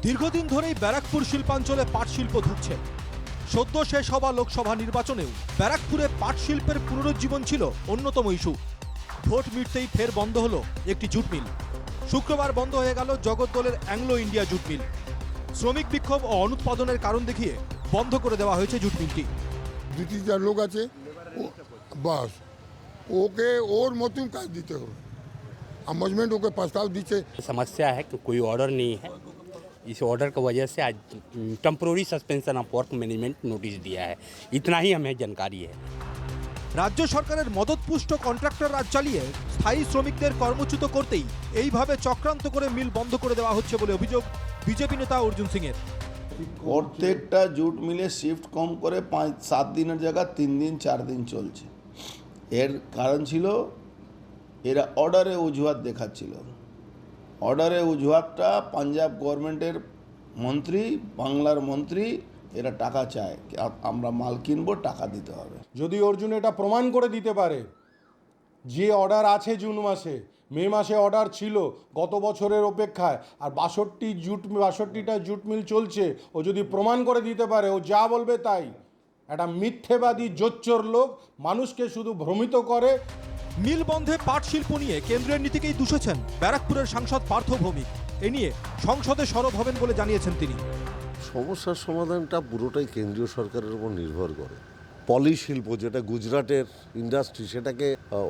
দীর্ঘদিন ধরেই ব্যারাকপুর শিল্পাঞ্চলে পাট শিল্প ধুঁকছে। সদ্য শেষ হওয়া লোকসভা নির্বাচনেও ব্যারাকপুরে পাট শিল্পের পুনরুজ্জীবন ছিল অন্যতম ইস্যু। ভোট মিটতেই ফের বন্ধ হলো একটি জুট মিল। শুক্রবার বন্ধ হয়ে গেল জগদ্দলের অ্যাংলো ইন্ডিয়া জুট মিল। শ্রমিক বিক্ষোভ ও অনুৎপাদনের কারণ দেখিয়ে বন্ধ করে দেওয়া হয়েছে জুট মিলটি। দুটি যার লোক আছে বাস ওকে ওর মতন কাজ দিতে হবে। अमेंडमेंट ओके प्रस्ताव दीजिए। समस्या है कि कोई ऑर्डर नहीं है। इस ऑर्डर की वजह से आज temporary suspension of work management notice दिया है। इतना ही हमें जानकारी है। রাজ্য সরকারের মদতপুষ্ট কন্ট্রাক্টর রাজ চালিয়ে স্থায়ী শ্রমিকদের কর্মচ্যুত করতেই এইভাবে চক্রান্ত করে মিল বন্ধ করে দেওয়া হচ্ছে বলে অভিযোগ বিজেপি নেতা অর্জুন সিংয়ের। প্রত্যেকটা জুট মিলে শিফট কম করে 5-7 দিনের জায়গা 3 দিন 4 দিন চলছে। এর কারণ ছিল এরা অর্ডারে অজুহাত দেখাচ্ছিল। অর্ডারে অজুহাতটা পাঞ্জাব গভর্নমেন্টের মন্ত্রী, বাংলার মন্ত্রী, এরা টাকা চায়, আমরা মাল কিনবো, টাকা দিতে হবে। যদি অর্জুন এটা প্রমাণ করে দিতে পারে যে অর্ডার আছে জুন মাসে, মে মাসে অর্ডার ছিল গত বছরের অপেক্ষায়, আর 62টা জুট মিল চলছে, ও যদি প্রমাণ করে দিতে পারে, ও যা বলবে তাই। একটা মিথ্যেবাদী জোচ্চোর লোক, মানুষকে শুধু ভ্রমিত করে। মিল বন্ধে পাট শিল্প নিয়ে কেন্দ্রের নীতিকেই দুষেছেন ব্যারাকপুরের সাংসদ পার্থ ভৌমিক। এ নিয়ে সংসদে সরব হবেন বলে জানিয়েছেন তিনি। সমস্যার সমাধানটা পুরোটাই কেন্দ্রীয় সরকারের উপর নির্ভর করে। পলি শিল্প যেটা গুজরাটের ইন্ডাস্ট্রি,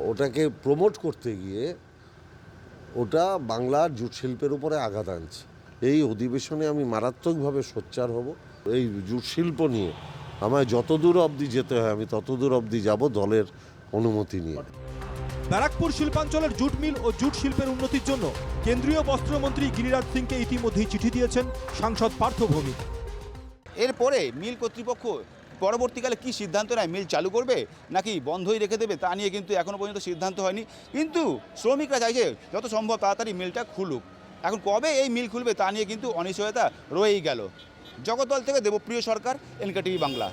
ওটাকে প্রমোট করতে গিয়ে ওটা বাংলার জুট শিল্পের উপরে আঘাত আনছে। এই অধিবেশনে আমি মারাত্মকভাবে সোচ্চার হব। এই জুট শিল্প নিয়ে আমায় যতদূর অবধি যেতে হয় আমি ততদূর অবধি যাব, দলের অনুমতি নিয়ে। ব্যারাকপুর শিল্পাঞ্চলের জুট মিল ও জুট শিল্পের উন্নতির জন্য কেন্দ্রীয় বস্ত্রমন্ত্রী গিরিরাজ সিংকে ইতিমধ্যেই চিঠি দিয়েছেন সাংসদ পার্থ ভৌমিক। এরপরে মিল কর্তৃপক্ষ পরবর্তীকালে কি সিদ্ধান্ত নেয়, মিল চালু করবে নাকি বন্ধই রেখে দেবে, তা নিয়ে কিন্তু এখনও পর্যন্ত সিদ্ধান্ত হয়নি। কিন্তু শ্রমিকরা চাইছে যত সম্ভব তাড়াতাড়ি মিলটা খুলুক। এখন কবে এই মিল খুলবে তা নিয়ে কিন্তু অনিশ্চয়তা রয়েই গেল। জগদ্দল থেকে দেবপ্রিয় সরকার, এনকেটিভি বাংলা।